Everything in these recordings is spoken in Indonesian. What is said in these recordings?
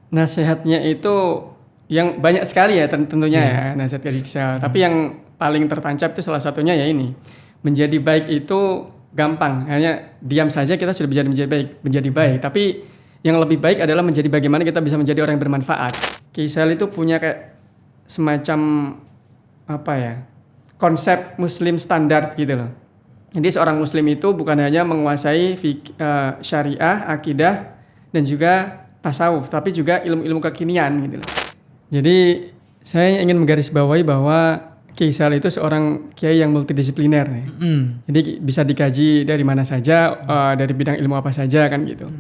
Nasihatnya itu yang banyak sekali ya tentunya ya nasihat dari Gisel. Tapi yang paling tertancap itu salah satunya ya ini. Menjadi baik itu gampang. Hanya diam saja kita sudah bisa menjadi baik. Tapi yang lebih baik adalah menjadi bagaimana kita bisa menjadi orang yang bermanfaat. Gisel itu punya kayak semacam apa ya? Konsep muslim standar gitu loh. Jadi seorang muslim itu bukan hanya menguasai syariah, akidah dan juga tasawuf, tapi juga ilmu-ilmu kekinian gitu loh. Jadi saya ingin menggarisbawahi bahwa Kiai Sal itu seorang kiai yang multidisipliner ya. Jadi bisa dikaji dari mana saja, dari bidang ilmu apa saja kan gitu.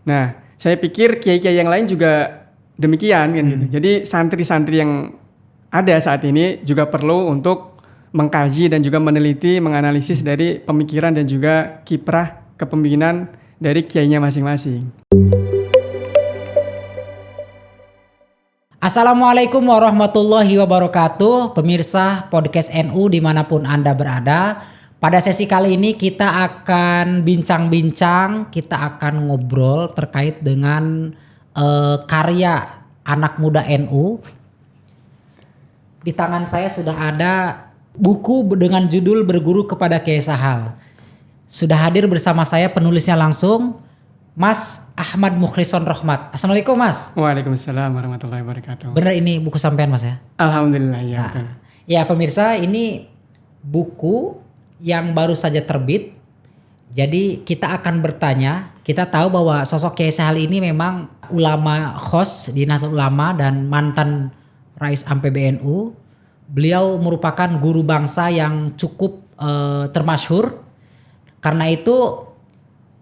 Nah, saya pikir kiai-kiai yang lain juga demikian kan gitu. Jadi santri-santri yang ada saat ini juga perlu untuk mengkaji dan juga meneliti, menganalisis dari pemikiran dan juga kiprah kepemimpinan dari kiainya masing-masing. Assalamualaikum warahmatullahi wabarakatuh. Pemirsa podcast NU dimanapun Anda berada. Pada sesi kali ini kita akan bincang-bincang, kita akan ngobrol terkait dengan karya anak muda NU. Di tangan saya sudah ada buku dengan judul Berguru kepada Kiai Sahal. Sudah hadir bersama saya penulisnya langsung, Mas Ahmad Mukhlison Rohmat. Assalamualaikum Mas. Waalaikumsalam warahmatullahi wabarakatuh. Benar ini buku sampean Mas ya? Alhamdulillah ya. Nah, ya pemirsa, ini buku yang baru saja terbit. Jadi kita akan bertanya, kita tahu bahwa sosok Kiai Sahal ini memang ulama khos di Nahdlatul Ulama dan mantan Rais Am PBNU. Beliau merupakan guru bangsa yang cukup termasyhur. Karena itu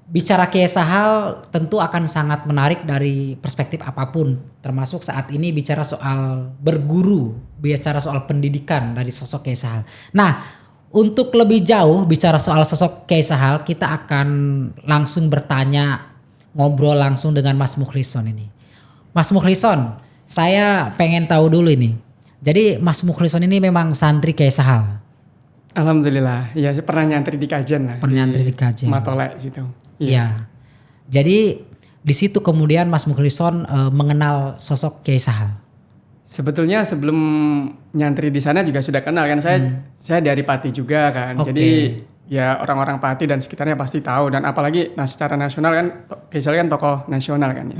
bicara Kiai Sahal tentu akan sangat menarik dari perspektif apapun, termasuk saat ini bicara soal berguru, bicara soal pendidikan dari sosok Kiai Sahal. Nah, untuk lebih jauh bicara soal sosok Kiai Sahal, kita akan langsung bertanya, ngobrol langsung dengan Mas Mukhlison ini. Mas Mukhlison, saya pengen tahu dulu ini. Jadi Mas Mukhlison ini memang santri Kiai Sahal? Alhamdulillah, ya saya pernah nyantri di Kajen lah. Pernah nyantri di Kajen. Matolek situ. Iya. Jadi di situ kemudian Mas Mukhlison mengenal sosok Kiai Sahal. Sebetulnya sebelum nyantri di sana juga sudah kenal kan, saya dari Pati juga kan. Okay. Jadi ya orang-orang Pati dan sekitarnya pasti tahu, dan apalagi secara nasional kan Kiai Sahal kan tokoh nasional kan ya.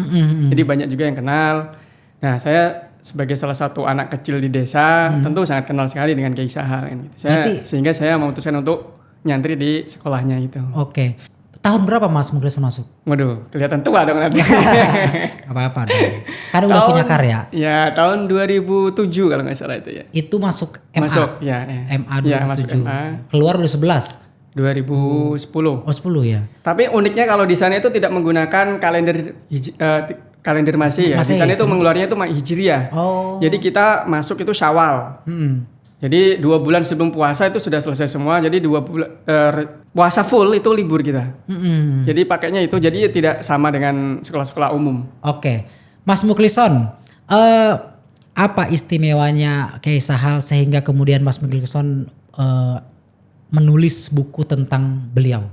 Jadi banyak juga yang kenal. Nah, saya sebagai salah satu anak kecil di desa tentu sangat kenal sekali dengan Kiai Sahal kan gitu. Sehingga saya memutuskan untuk nyantri di sekolahnya itu. Oke. Tahun berapa Mas Mukhlison masuk? Waduh, kelihatan tua dong nanti. Apa-apa dong. Kan udah punya karya. Ya, tahun 2007 kalau nggak salah itu ya. Itu masuk MA. Masuk, ya. MA 2007. Ya, masuk MA. Keluar 2011. 2010. Oh, 10 ya. Tapi uniknya kalau di sana itu tidak menggunakan kalender Masih ya. Di sana itu mengeluarnya itu Hijriah. Oh. Jadi kita masuk itu Syawal. Jadi 2 bulan sebelum puasa itu sudah selesai semua. Jadi 2 bulan puasa full itu libur kita. Jadi pakainya itu, jadi tidak sama dengan sekolah-sekolah umum. Oke. Mas Mukhlison, apa istimewanya Kiai Sahal sehingga kemudian Mas Mukhlison menulis buku tentang beliau?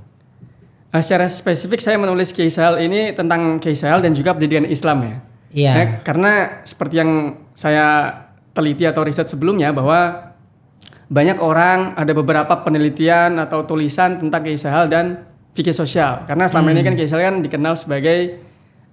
Secara spesifik saya menulis Kiai Sahal ini tentang Kiai Sahal dan juga pendidikan Islam ya. Iya. Karena seperti yang saya teliti atau riset sebelumnya bahwa banyak orang, ada beberapa penelitian atau tulisan tentang Kiai Sahal dan fikih sosial. Karena selama ini kan Kiai Sahal kan dikenal sebagai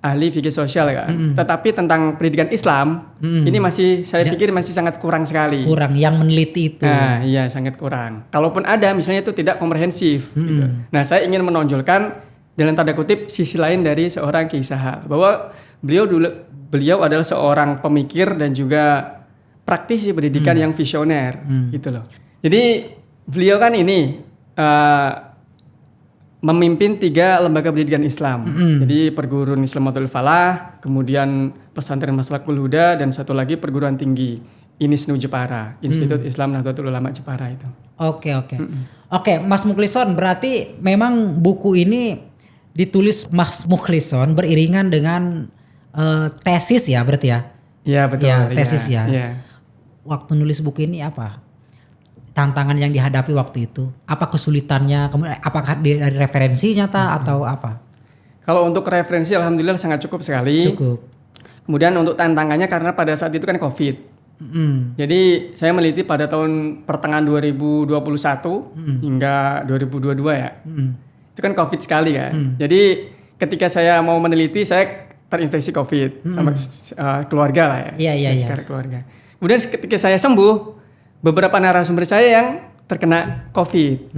ahli fikih sosial kan. Tetapi tentang pendidikan Islam ini saya pikir masih sangat kurang sekali. Kurang yang meneliti itu. Nah, iya sangat kurang. Kalaupun ada misalnya itu tidak komprehensif gitu. Nah, saya ingin menonjolkan dalam tanda kutip sisi lain dari seorang Kiai Sahal, bahwa beliau adalah seorang pemikir dan juga praktisi pendidikan yang visioner gitu loh. Jadi beliau kan ini memimpin 3 lembaga pendidikan Islam. Jadi perguruan Islam Matul Falah, kemudian pesantren Maslakul Huda, dan satu lagi perguruan tinggi INISNU Jepara, Institut Islam Nahdlatul Ulama Jepara itu. Oke. Oke, Mas Mukhlison, berarti memang buku ini ditulis Mas Mukhlison beriringan dengan tesis ya berarti ya? Iya betul. Ya, tesis ya. Ya. Waktu nulis buku ini apa tantangan yang dihadapi waktu itu? Apa kesulitannya? Kemudian apakah dari referensi nyata atau apa? Kalau untuk referensi alhamdulillah sangat cukup sekali. Cukup. Kemudian untuk tantangannya karena pada saat itu kan COVID. Jadi saya meneliti pada tahun pertengahan 2021 hingga 2022 ya. Itu kan COVID sekali kan. Jadi ketika saya mau meneliti saya terinfeksi COVID sama keluarga lah ya. Iya. Sekarang keluarga. Kemudian ketika saya sembuh, beberapa narasumber saya yang terkena COVID.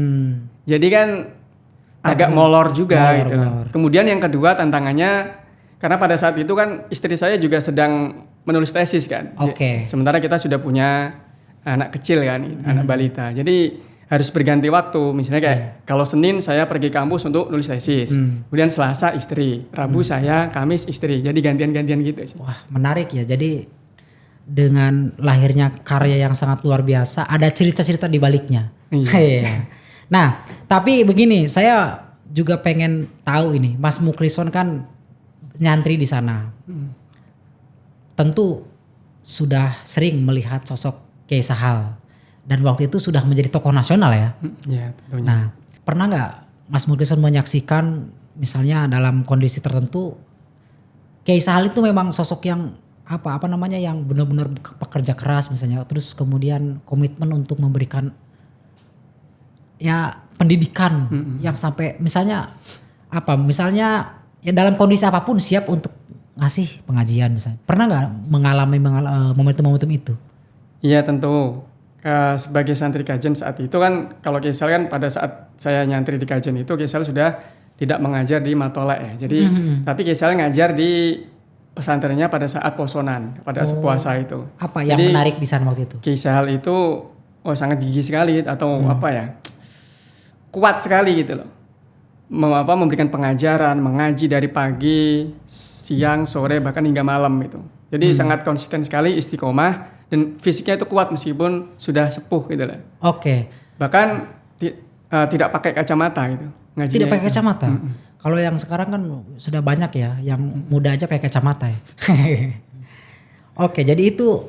Jadi kan agak molor juga gitu. Kemudian yang kedua tantangannya karena pada saat itu kan istri saya juga sedang menulis tesis kan. Oke. Sementara kita sudah punya anak kecil kan, anak balita. Jadi harus berganti waktu. Misalnya kayak kalau Senin saya pergi kampus untuk nulis tesis. Kemudian Selasa istri, Rabu saya, Kamis istri. Jadi gantian-gantian gitu sih. Wah, menarik ya. Jadi dengan lahirnya karya yang sangat luar biasa, ada cerita-cerita di baliknya. Iya. Nah, tapi begini, saya juga pengen tahu ini, Mas Mukhlison kan nyantri di sana. Tentu sudah sering melihat sosok Kiai Sahal dan waktu itu sudah menjadi tokoh nasional ya. Iya, tentunya. Nah, pernah nggak Mas Mukhlison menyaksikan misalnya dalam kondisi tertentu Kiai Sahal itu memang sosok yang apa namanya yang benar-benar pekerja keras misalnya, terus kemudian komitmen untuk memberikan ya pendidikan yang sampai misalnya misalnya ya dalam kondisi apapun siap untuk ngasih pengajian misalnya. Pernah nggak mengalami momentum-momentum itu? Iya tentu. Sebagai santri Kajen saat itu kan kalau Kiai Sahal kan pada saat saya nyantri di Kajen itu Kiai Sahal sudah tidak mengajar di Matolek ya. Jadi tapi Kiai Sahal ngajar di pesantrennya pada saat posonan, pada puasa itu. Apa yang jadi, menarik di sana waktu itu? Kiai Sahal itu sangat gigih sekali atau kuat sekali gitu loh. Memberikan pengajaran, mengaji dari pagi, siang, sore, bahkan hingga malam itu. Jadi sangat konsisten sekali, istiqomah dan fisiknya itu kuat meskipun sudah sepuh gitu lah. Oke. Bahkan tidak pakai kacamata gitu. Ngajinya tidak pakai kacamata. Kalau yang sekarang kan sudah banyak ya, yang muda aja pakai kacamata ya. Oke, jadi itu.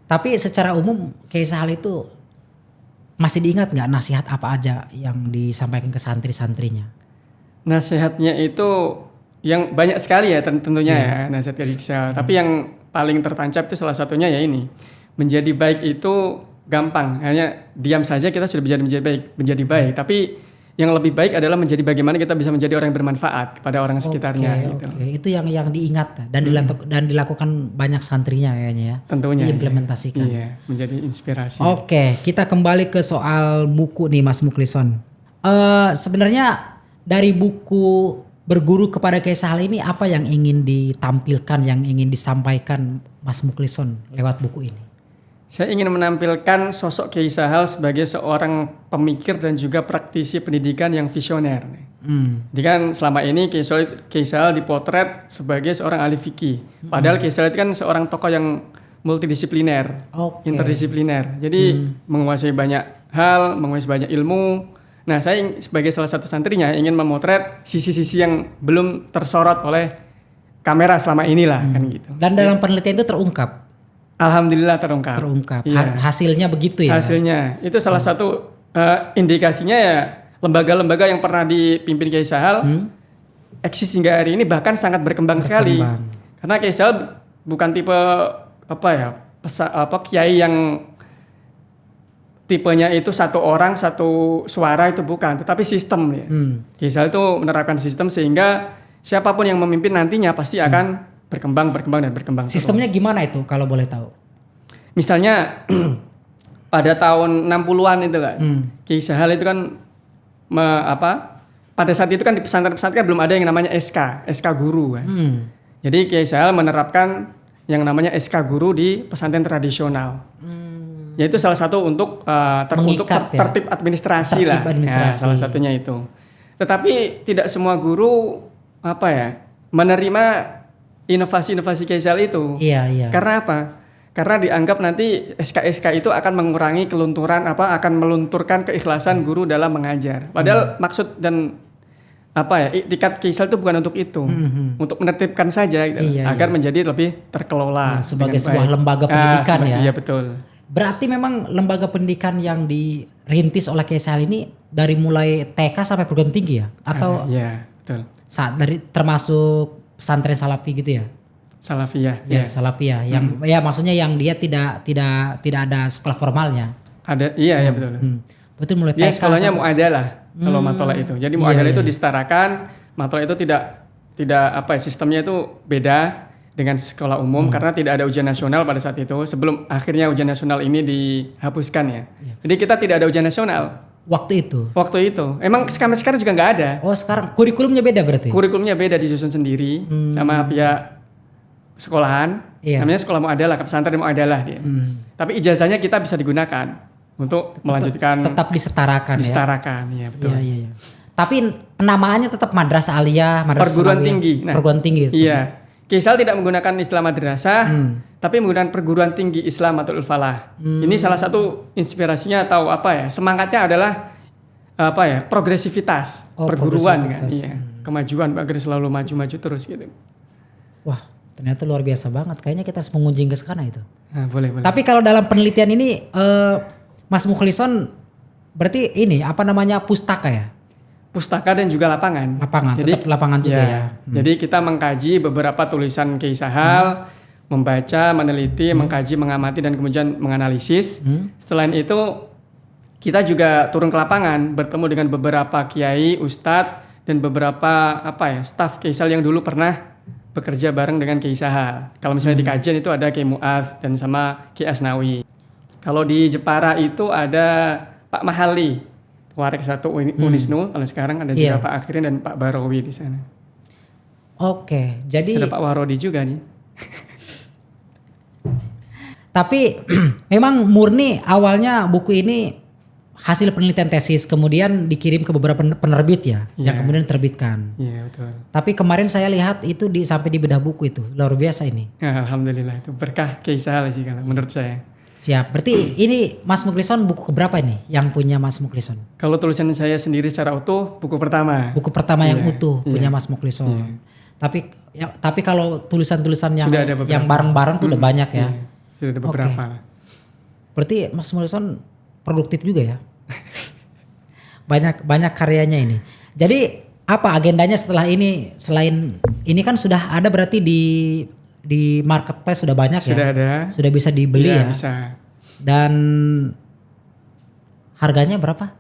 Tapi secara umum Kiai Sahal itu masih diingat nggak nasihat apa aja yang disampaikan ke santri-santrinya? Nasihatnya itu yang banyak sekali ya tentunya ya nasihat Kiai Sahal. Tapi yang paling tertancap itu salah satunya ya ini. Menjadi baik itu gampang. Hanya diam saja kita sudah menjadi baik. Tapi yang lebih baik adalah menjadi bagaimana kita bisa menjadi orang yang bermanfaat kepada orang sekitarnya gitu. Itu yang diingat dan dilakukan banyak santrinya kayaknya ya. Tentunya. Diimplementasikan. Iya, menjadi inspirasi. Oke, kita kembali ke soal buku nih Mas Mukhlison. Sebenarnya dari buku Berguru kepada Kiai Sahal ini apa yang ingin ditampilkan, yang ingin disampaikan Mas Mukhlison lewat buku ini? Saya ingin menampilkan sosok Kiai Sahal sebagai seorang pemikir dan juga praktisi pendidikan yang visioner. Jadi kan selama ini Kiai Sahal dipotret sebagai seorang ahli fikih. Padahal Kiai Sahal itu kan seorang tokoh yang multidisipliner, interdisipliner. Jadi menguasai banyak hal, menguasai banyak ilmu. Nah saya sebagai salah satu santrinya ingin memotret sisi-sisi yang belum tersorot oleh kamera selama inilah kan gitu. Dan dalam penelitian itu terungkap? Alhamdulillah terungkap. Iya. Hasilnya begitu ya? Hasilnya. Itu salah satu indikasinya ya lembaga-lembaga yang pernah dipimpin Kiai Sahal eksis hingga hari ini bahkan sangat berkembang sekali. Karena Kiai Sahal bukan tipe kiai yang tipenya itu satu orang satu suara itu bukan, tetapi sistem ya. Kiai Sahal itu menerapkan sistem sehingga siapapun yang memimpin nantinya pasti akan berkembang. Sistemnya terus. Gimana itu kalau boleh tahu? Misalnya pada tahun 60-an itu kan, Kiai Sahal itu kan pada saat itu kan di pesantren-pesantren belum ada yang namanya SK guru kan. Jadi Kiai Sahal menerapkan yang namanya SK guru di pesantren tradisional. Yaitu salah satu untuk tertib administrasi lah. Ya, salah satunya itu. Tetapi tidak semua guru menerima inovasi-inovasi Kiai Sahal itu. Iya. Karena apa? Karena dianggap nanti SK itu akan mengurangi kelunturan akan melunturkan keikhlasan guru dalam mengajar. Padahal maksud dan iktikat Kiai Sahal itu bukan untuk itu. Untuk menertibkan saja gitu, agar menjadi lebih terkelola sebagai sebuah lembaga pendidikan ya. Iya betul. Berarti memang lembaga pendidikan yang dirintis oleh Kiai Sahal ini dari mulai TK sampai perguruan tinggi ya? Atau iya, betul. Termasuk pesantren salafi gitu ya? Salafiyah. Ya, Salafiyah yang ya maksudnya yang dia tidak ada sekolah formalnya. Ada, iya ya betul. Betul mulai Dia TK sekolahnya muadalah kalau matola itu. Jadi muadalah itu disetarakan, matola itu tidak apa ya, sistemnya itu beda dengan sekolah umum karena tidak ada ujian nasional pada saat itu sebelum akhirnya ujian nasional ini dihapuskan ya. Jadi kita tidak ada ujian nasional waktu itu. waktu itu. Emang sampai sekarang juga nggak ada. Oh, sekarang kurikulumnya beda berarti. Kurikulumnya beda, disusun sendiri sama pihak sekolahan. Iya. Namanya sekolah muadalah, pesantren muadalah dia. Tapi ijazahnya kita bisa digunakan untuk melanjutkan Tetap disetarakan ya. disetarakan, ya betul. Iya. Tapi penamaannya tetap madrasah aliyah, madrasah Perguruan sanawiyah. tinggi. Nah, perguruan tinggi. Itu. Iya. Kisal tidak menggunakan istilah madrasah, tapi menggunakan perguruan tinggi Islam atau Falah. Ini salah satu inspirasinya atau apa ya? Semangatnya adalah apa ya? Progresivitas perguruan kan. Iya. Kemajuan agar selalu maju-maju terus gitu. Wah, ternyata luar biasa banget. Kayaknya kita harus mengunjungi ke sana itu. Nah, boleh. Tapi kalau dalam penelitian ini Mas Mukhlison berarti ini apa namanya pustaka ya? Pustaka dan juga lapangan. Tetap lapangan juga ya. Jadi kita mengkaji beberapa tulisan Kiai Sahal, membaca, meneliti, mengkaji, mengamati dan kemudian menganalisis. Selain itu kita juga turun ke lapangan, bertemu dengan beberapa kiai, ustadz dan beberapa staf Kiai Sahal yang dulu pernah bekerja bareng dengan Kiai Sahal. Kalau misalnya di kajian itu ada Kiai Mu'adz dan sama Kiai Asnawi. Kalau di Jepara itu ada Pak Mahali, Warek 1 Unisnu. Kalau sekarang ada juga Pak Akhirin dan Pak Barawi di sana. Oke, jadi ada Pak Warodi juga nih. Tapi memang murni awalnya buku ini hasil penelitian tesis, kemudian dikirim ke beberapa penerbit ya, yang kemudian diterbitkan. Iya betul. Tapi kemarin saya lihat itu sampai di bedah buku itu, luar biasa ini. Ya, alhamdulillah itu berkah Kiai Sahal sih kalau menurut saya. Siap. Berarti ini Mas Mukhlison buku keberapa ini yang punya Mas Mukhlison? Kalau tulisan saya sendiri secara utuh buku pertama. Buku pertama yang utuh punya Mas Mukhlison. Tapi kalau tulisan-tulisan yang bareng-bareng tuh udah banyak ya. Sudah ada beberapa. Berarti Mas Mukhlison produktif juga ya. banyak karyanya ini. Jadi apa agendanya setelah ini? Selain ini kan sudah ada berarti di marketplace sudah banyak sudah ya. Ada. Sudah bisa dibeli ya. Bisa. Dan harganya berapa?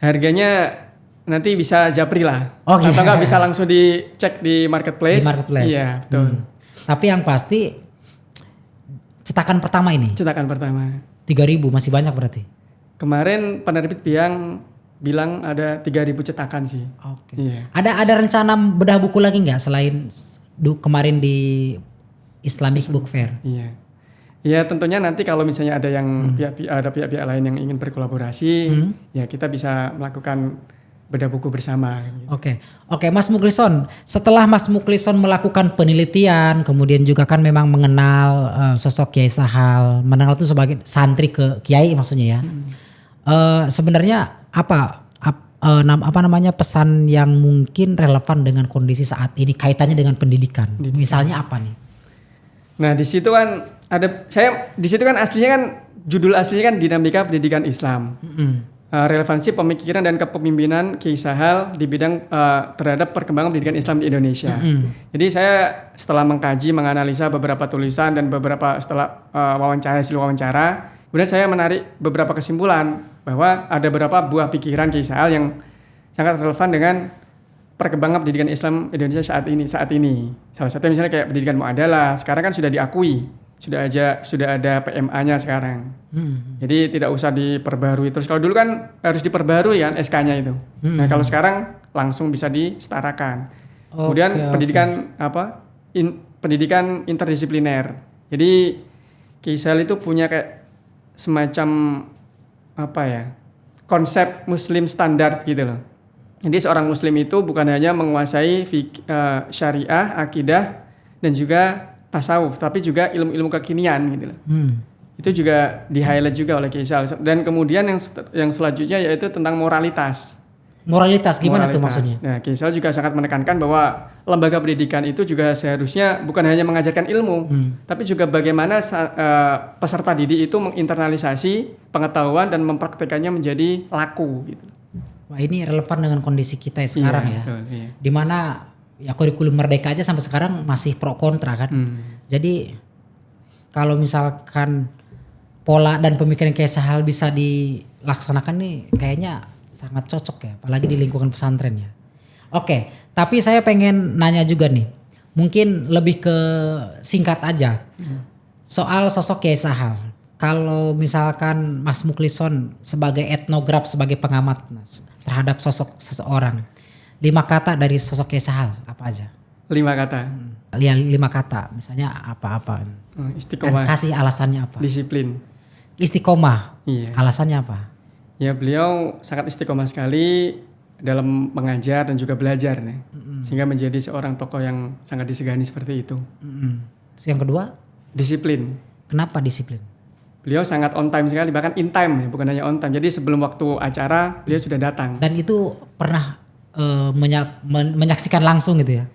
Harganya nanti bisa japri lah. Okay. Atau enggak bisa langsung dicek di marketplace. Di marketplace. Iya, betul. Tapi yang pasti cetakan pertama ini. Cetakan pertama. 3.000 masih banyak berarti. Kemarin penerbit bilang ada 3.000 cetakan sih. Oke. Iya. Ada rencana bedah buku lagi nggak selain kemarin di Islamic Book Fair? Iya. Ya tentunya nanti kalau misalnya ada yang pihak-pihak lain yang ingin berkolaborasi, ya kita bisa melakukan bedah buku bersama. Gitu. Oke, Mas Mukhlison. Setelah Mas Mukhlison melakukan penelitian, kemudian juga kan memang mengenal sosok Kiai Sahal, mengenal itu sebagai santri ke Kiai maksudnya ya. Sebenarnya apa namanya pesan yang mungkin relevan dengan kondisi saat ini kaitannya dengan pendidikan? Misalnya apa nih? Nah di situ kan aslinya kan judul aslinya kan dinamika pendidikan Islam. Relevansi pemikiran dan kepemimpinan Kiai Sahal di bidang terhadap perkembangan pendidikan Islam di Indonesia. Jadi saya setelah mengkaji, menganalisa beberapa tulisan dan setelah hasil wawancara, kemudian saya menarik beberapa kesimpulan bahwa ada beberapa buah pikiran Kiai Sahal yang sangat relevan dengan perkembangan pendidikan Islam Indonesia saat ini. Salah satunya misalnya kayak pendidikan muadalah, sekarang kan sudah diakui, sudah ada PMA-nya sekarang. Jadi tidak usah diperbarui terus. Kalau dulu kan harus diperbarui kan SK-nya itu. Nah kalau sekarang langsung bisa disetarakan. Kemudian pendidikan interdisipliner. Jadi Kiai Sahal itu punya kayak semacam konsep Muslim standar gitu loh. Jadi seorang Muslim itu bukan hanya menguasai syariah, akidah dan juga tasawuf, tapi juga ilmu-ilmu kekinian gitu loh. Itu juga di-highlight juga oleh Kiai Sahal. Dan kemudian yang selanjutnya yaitu tentang moralitas. Moralitas gimana tuh maksudnya? Nah, Kiai Sahal juga sangat menekankan bahwa lembaga pendidikan itu juga seharusnya bukan hanya mengajarkan ilmu, tapi juga bagaimana peserta didik itu menginternalisasi pengetahuan dan mempraktekannya menjadi laku gitu. Wah, ini relevan dengan kondisi kita sekarang ya. Betul, iya. Dimana ya kurikulum Merdeka aja sampai sekarang masih pro kontra kan. Jadi kalau misalkan pola dan pemikiran Kiai Sahal bisa dilaksanakan nih kayaknya sangat cocok ya, apalagi di lingkungan pesantren ya. Oke, tapi saya pengen nanya juga nih, mungkin lebih ke singkat aja soal sosok Kiai Sahal. Kalau misalkan Mas Mukhlishon sebagai etnograf, sebagai pengamat Mas, terhadap sosok seseorang, 5 kata dari sosok Kiai Sahal apa aja? 5 kata. 5 kata, misalnya apa-apa. Dan Istiqomah. kasih alasannya apa? Disiplin. Istiqomah. Iya. Alasannya apa? Ya beliau sangat istiqomah sekali dalam mengajar dan juga belajar nih. Sehingga menjadi seorang tokoh yang sangat disegani seperti itu. Terus yang kedua, Disiplin. kenapa disiplin? Beliau sangat on time sekali, bahkan in time ya, bukan hanya on time. Jadi sebelum waktu acara beliau sudah datang. Dan itu pernah menyaksikan langsung gitu ya?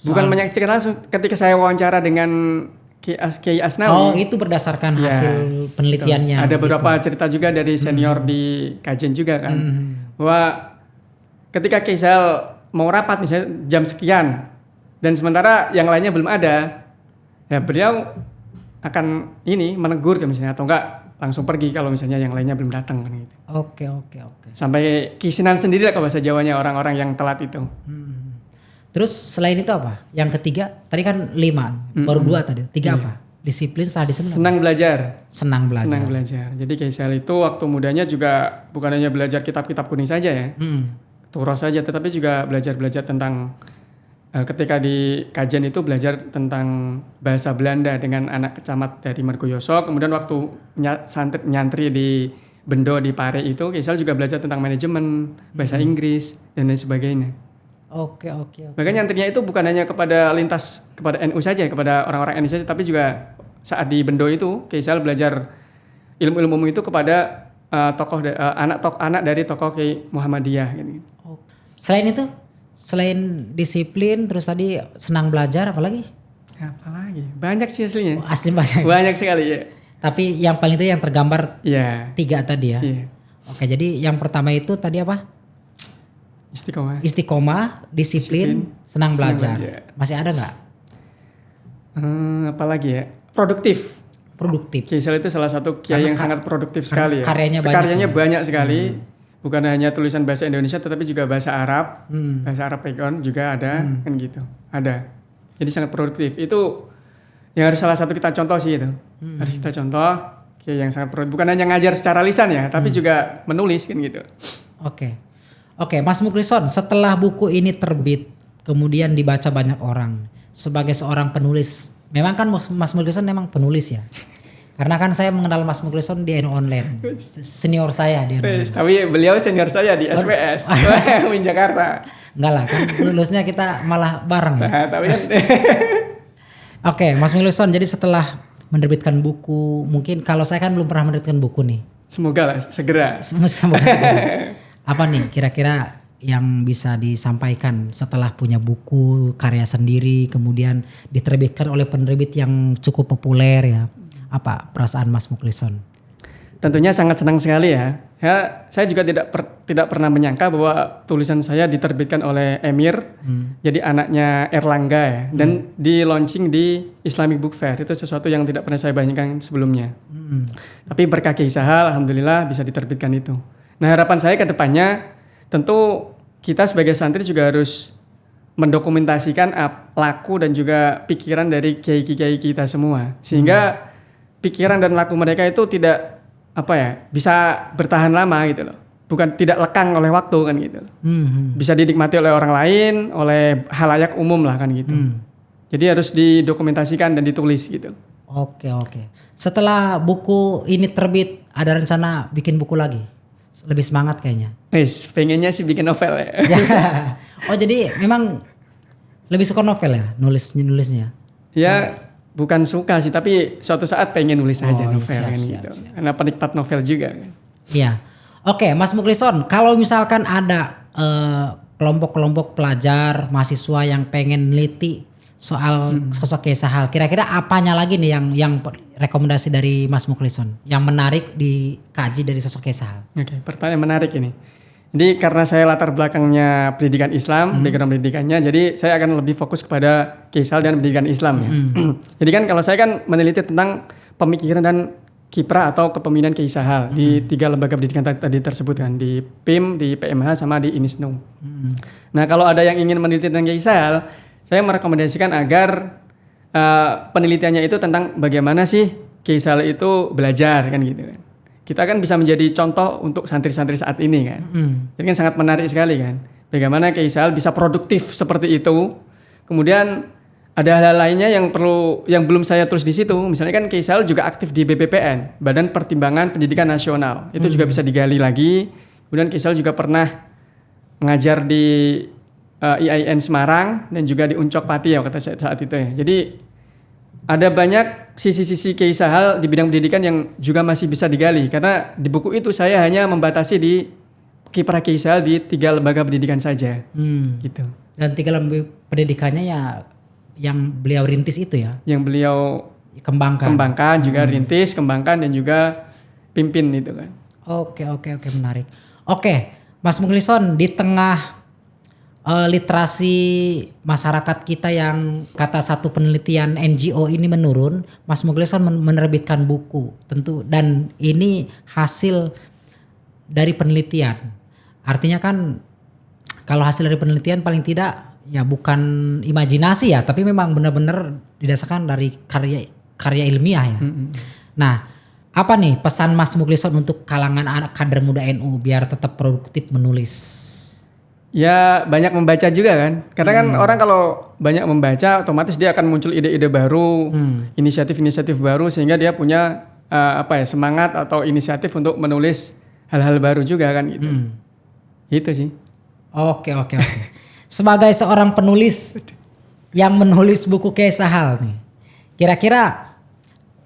Bukan menyaksikan langsung, ketika saya wawancara dengan Kiai Asnawi. Oh, itu berdasarkan Ya, hasil penelitiannya. ada beberapa gitu. cerita juga dari senior di kajian juga kan. Bahwa ketika Kiai Sahal mau rapat misalnya jam sekian dan sementara yang lainnya belum ada, ya beliau akan menegur kan misalnya, atau enggak langsung pergi kalau misalnya yang lainnya belum datang kan gitu. Oke. Sampai kisinan sendiri lah kalau bahasa Jawanya orang-orang yang telat itu. Terus selain itu apa? Yang ketiga, tadi kan 5, baru 2 tadi. 3 apa? Disiplin, setelah disiplin. Senang belajar. Senang belajar. Senang belajar. Jadi Kiai Sahal itu waktu mudanya juga bukan hanya belajar kitab-kitab kuning saja ya. Turos saja, tetapi juga belajar tentang ketika di kajian itu belajar tentang bahasa Belanda dengan anak kecamat dari Margoyoso. Kemudian waktu nyantri di Bendo di Pare itu, Kiai Sahal juga belajar tentang manajemen, bahasa Inggris dan lain sebagainya. Oke. Bahkan nyantrinya itu bukan hanya kepada NU saja, kepada orang-orang NU saja, tapi juga saat di Bendo itu Kiai Sahal belajar ilmu-ilmu umum itu kepada anak dari tokoh Kiai Muhammadiyah gitu. Selain itu, selain disiplin, terus tadi senang belajar, apalagi? Apalagi? Banyak sih aslinya. Asli banyak. Banyak sekali ya. Tapi yang paling itu yang tergambar 3 tadi ya. Iya. Oke, jadi yang pertama itu tadi apa? Istiqomah, disiplin, senang belajar. Masih ada nggak? Apalagi ya? Produktif. Kiai Sahal itu salah satu kiai yang sangat produktif sekali ya. Karyanya banyak sekali. Bukan hanya tulisan bahasa Indonesia, tetapi juga bahasa Arab, bahasa Arab Pegon juga ada, kan gitu. Ada. Jadi sangat produktif. Itu yang harus salah satu kita contoh sih itu. Harus kita contoh kiai yang sangat produktif. Bukan hanya ngajar secara lisan ya, tapi juga menulis kan gitu. Oke, Mas Mukhlishon, setelah buku ini terbit, kemudian dibaca banyak orang, sebagai seorang penulis, memang kan Mas Mukhlishon memang penulis ya? Karena kan saya mengenal Mas Mukhlishon di NU Online, senior saya di NU Online. Tapi beliau senior saya di SPS, Win Jakarta. Enggak lah, kan lulusnya kita malah bareng ya. Nah, tapi kan Oke, Mas Mukhlishon, jadi setelah menerbitkan buku, mungkin kalau saya kan belum pernah menerbitkan buku nih. Semoga lah segera. Semoga. Apa nih kira-kira yang bisa disampaikan setelah punya buku karya sendiri, kemudian diterbitkan oleh penerbit yang cukup populer ya? Apa perasaan Mas Mukhlishon? Tentunya sangat senang sekali ya. Saya juga tidak pernah menyangka bahwa tulisan saya diterbitkan oleh Emir, jadi anaknya Erlangga ya, dan di launching di Islamic Book Fair. Itu sesuatu yang tidak pernah saya bayangkan sebelumnya. Tapi berkah Kiai Sahal, alhamdulillah bisa diterbitkan itu. Nah, harapan saya ke depannya tentu kita sebagai santri juga harus mendokumentasikan laku dan juga pikiran dari kiai-kiai kita semua, sehingga pikiran dan laku mereka itu tidak bisa bertahan lama gitu loh. Bukan tidak lekang oleh waktu kan gitu. Bisa dinikmati oleh orang lain, oleh halayak umum lah kan gitu. Jadi harus didokumentasikan dan ditulis gitu. Oke. Setelah buku ini terbit, ada rencana bikin buku lagi? Lebih semangat kayaknya. Pengennya sih bikin novel ya. Oh, jadi memang lebih suka novel ya, nulisnya? Ya, bukan suka sih, tapi suatu saat pengen nulis aja novel kan gitu. Karena penikmat novel juga kan. Iya. Oke, Mas Mukhlishon, kalau misalkan ada kelompok-kelompok pelajar, mahasiswa yang pengen neliti soal sosok Kiai Sahal, kira-kira apanya lagi nih yang rekomendasi dari Mas Mukhlishon yang menarik dikaji dari sosok Kiai Sahal? Oke, pertanyaan menarik ini. Jadi karena saya latar belakangnya pendidikan Islam, background pendidikannya, jadi saya akan lebih fokus kepada Kiai Sahal dan pendidikan Islam ya. Jadi kan kalau saya kan meneliti tentang pemikiran dan kiprah atau kepemimpinan Kiai Sahal di 3 lembaga pendidikan tadi tersebut kan, di PIM, di PMH sama di INISNU. Nah, kalau ada yang ingin meneliti tentang Kiai Sahal, saya merekomendasikan agar penelitiannya itu tentang bagaimana sih Kiai Sahal itu belajar kan gitu kan. Kita kan bisa menjadi contoh untuk santri-santri saat ini kan. Jadi kan sangat menarik sekali kan. Bagaimana Kiai Sahal bisa produktif seperti itu. Kemudian ada hal-hal lainnya yang belum saya tulis di situ. Misalnya kan Kiai Sahal juga aktif di BPPN, Badan Pertimbangan Pendidikan Nasional. Itu juga bisa digali lagi. Kemudian Kiai Sahal juga pernah mengajar di IAIN Semarang dan juga di Uncok Pati ya kata saya saat itu ya. Jadi ada banyak sisi-sisi Kiai Sahal di bidang pendidikan yang juga masih bisa digali. Karena di buku itu saya hanya membatasi di kiprah Kiai Sahal di 3 lembaga pendidikan saja. Gitu. Dan 3 lembaga pendidikannya ya yang beliau rintis itu ya? Yang beliau kembangkan juga rintis, kembangkan dan juga pimpin itu kan. Oke, menarik. Oke, Mas Mukhlison, di tengah literasi masyarakat kita yang kata satu penelitian NGO ini menurun, Mas Mukhlison menerbitkan buku tentu, dan ini hasil dari penelitian. Artinya kan kalau hasil dari penelitian paling tidak ya bukan imajinasi ya, tapi memang benar-benar didasarkan dari karya ilmiah ya. Nah, apa nih pesan Mas Mukhlison untuk kalangan anak kader muda NU biar tetap produktif menulis? Ya banyak membaca juga kan. Karena kan orang kalau banyak membaca otomatis dia akan muncul ide-ide baru, inisiatif-inisiatif baru sehingga dia punya semangat atau inisiatif untuk menulis hal-hal baru juga kan gitu. Itu sih. Oke. Sebagai seorang penulis yang menulis buku Kiai Sahal nih. Kira-kira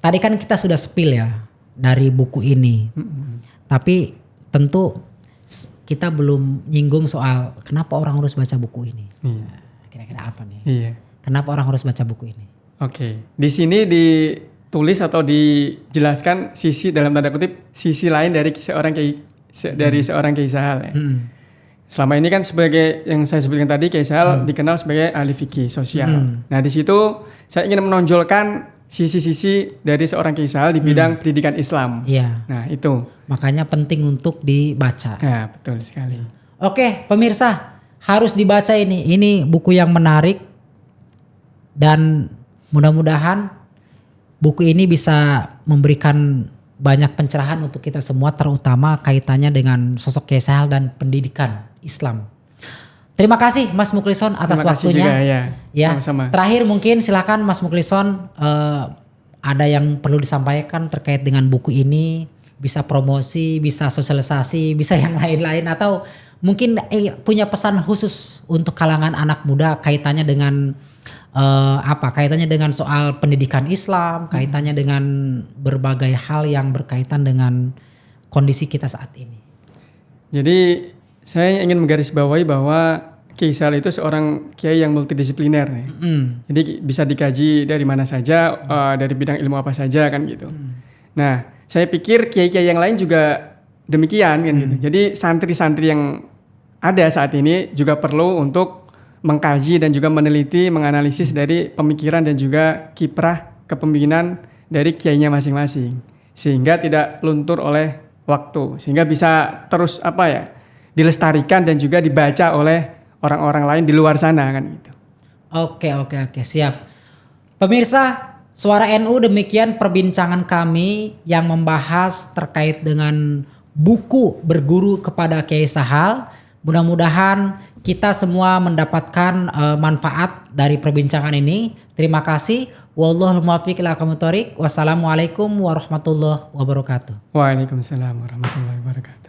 tadi kan kita sudah spill ya dari buku ini. Tapi tentu kita belum nyinggung soal kenapa orang harus baca buku ini. Kira-kira apa nih? Iya. Kenapa orang harus baca buku ini? Oke. Di sini ditulis atau dijelaskan sisi dalam tanda kutip sisi lain dari seorang Kiai Sahal ya. Selama ini kan sebagai yang saya sebutkan tadi Kiai Sahal dikenal sebagai ahli fikih sosial. Nah, di situ saya ingin menonjolkan sisi-sisi dari seorang Kiai Sahal di bidang pendidikan Islam. Iya. Nah, itu. Makanya penting untuk dibaca. Ya, betul sekali. Oke, pemirsa, harus dibaca ini. Ini buku yang menarik dan mudah-mudahan buku ini bisa memberikan banyak pencerahan untuk kita semua, terutama kaitannya dengan sosok Kiai Sahal dan pendidikan Islam. Terima kasih Mas Mukhlison atas waktunya. Juga, ya. Sama-sama. Terakhir mungkin silakan Mas Mukhlison, ada yang perlu disampaikan terkait dengan buku ini, bisa promosi, bisa sosialisasi, bisa yang lain-lain, atau mungkin punya pesan khusus untuk kalangan anak muda kaitannya dengan kaitannya dengan soal pendidikan Islam, kaitannya dengan berbagai hal yang berkaitan dengan kondisi kita saat ini. Jadi saya ingin menggarisbawahi bahwa Kiai Sahal itu seorang kiai yang multidisipliner ya. Jadi bisa dikaji dari mana saja, dari bidang ilmu apa saja kan gitu. Nah, saya pikir kiai-kiai yang lain juga demikian kan gitu. Jadi santri-santri yang ada saat ini juga perlu untuk mengkaji dan juga meneliti, menganalisis dari pemikiran dan juga kiprah kepemimpinan dari kiainya masing-masing. Sehingga tidak luntur oleh waktu. Sehingga bisa terus dilestarikan dan juga dibaca oleh orang-orang lain di luar sana kan gitu. Oke, siap. Pemirsa, Suara NU, demikian perbincangan kami yang membahas terkait dengan buku Berguru kepada Kiai Sahal. Mudah-mudahan kita semua mendapatkan manfaat dari perbincangan ini. Terima kasih. Wallahul muwaffiq ila aqwamit thoriq. Wassalamualaikum warahmatullahi wabarakatuh. Waalaikumsalam warahmatullahi wabarakatuh.